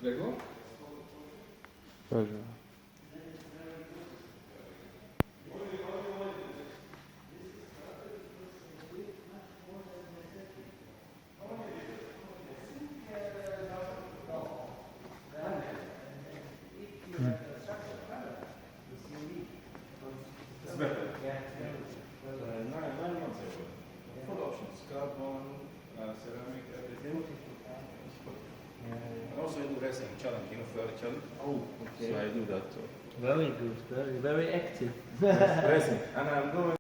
Gregor? Pleasure. It's better. 9 months ago. Full options. Carbon, ceramic, everything. And also I do racing challenge, further challenge. Oh, So okay. I do that too. Very good. Very, very active. Racing. And I'm going